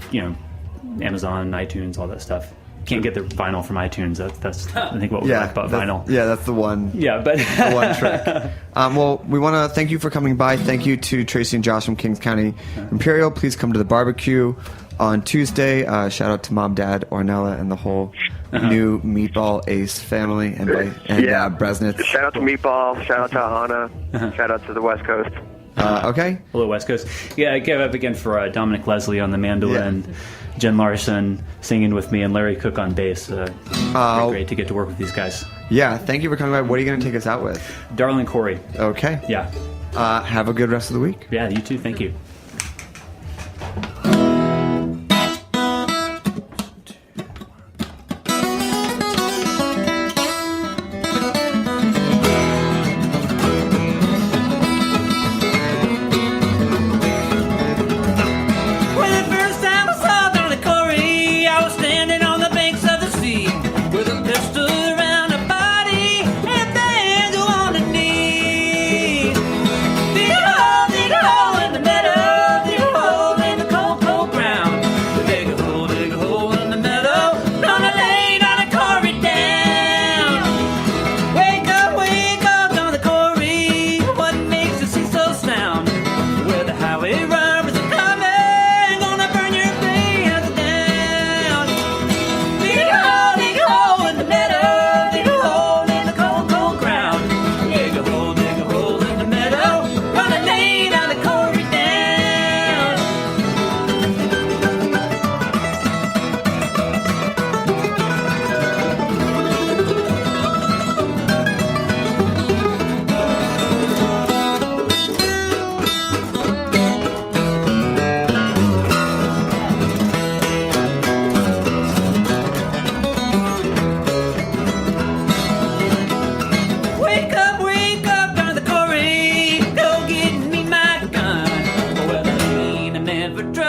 Amazon, iTunes, all that stuff. Can't get the vinyl from iTunes. That's I think what we like about vinyl. Yeah, that's the one. Yeah, but the one trick. Well, we want to thank you for coming by. Thank you to Tracy and Josh from Kings County Imperial. Please come to the barbecue on Tuesday. Shout out to Mom, Dad, Ornella, and the whole new Meatball Ace family, and Bresnitz. Shout out to Meatball. Shout out to Ahana. Shout out to the West Coast. Okay. Hello, West Coast. Yeah, I gave up again for Dominic Leslie on the mandolin. Yeah. Jen Larson singing with me, and Larry Cook on bass. Great to get to work with these guys. Yeah, thank you for coming by. What are you going to take us out with? Darling Corey. Okay. Yeah. Have a good rest of the week. Yeah, you too. Thank you. Dig a hole in the meadow.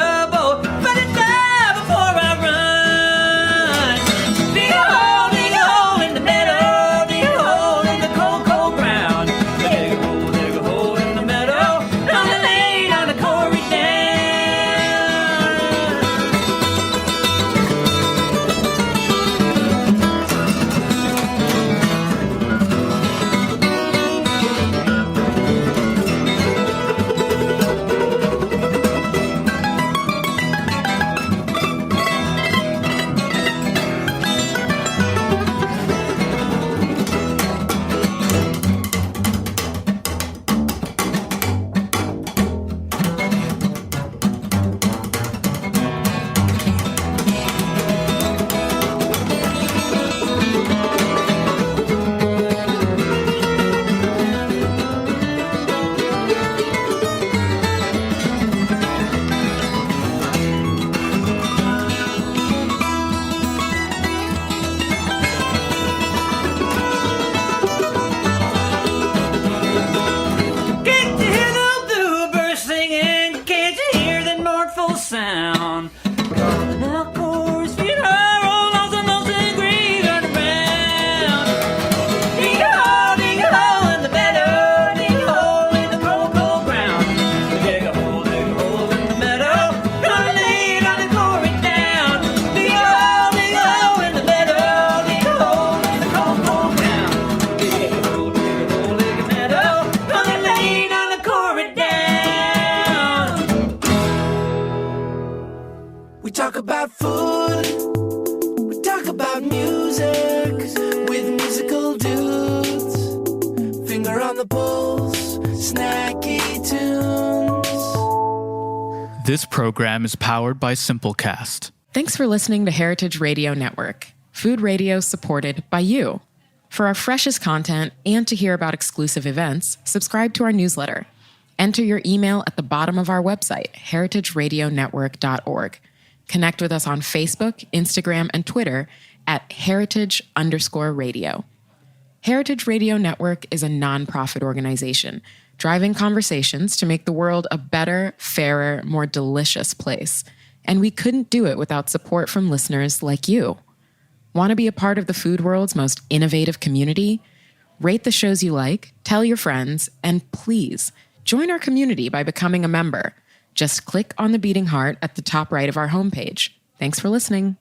trouble. But it's now before I run. Dig a hole in the meadow. Dig a hole in the cold, cold ground. Dig a hole in the meadow. On the lane, on the Corey down. Can't you hear the bluebird singing? Can't you hear the mournful sound? Now chorus feet are all lost and lost and grief and around. Dig a hole in the meadow. Dig a hole in the cold, cold ground. Dig a hole in the meadow. Gonna lay it on the Corey down. Dig a hole in the meadow. Dig a hole in the cold, cold ground. Dig a hole in the meadow. Gonna lay it on the Corey down. We talk about food, we talk about music with musical dudes. Finger on the pulse, snacky tunes. This program is powered by Simplecast. Thanks for listening to Heritage Radio Network, food radio supported by you. For our freshest content and to hear about exclusive events, subscribe to our newsletter. Enter your email at the bottom of our website, heritageradionetwork.org. Connect with us on Facebook, Instagram, and Twitter at heritage_radio. Heritage Radio Network is a nonprofit organization driving conversations to make the world a better, fairer, more delicious place. And we couldn't do it without support from listeners like you. Want to be a part of the food world's most innovative community? Rate the shows you like, tell your friends, and please join our community by becoming a member. Just click on the beating heart at the top right of our homepage. Thanks for listening.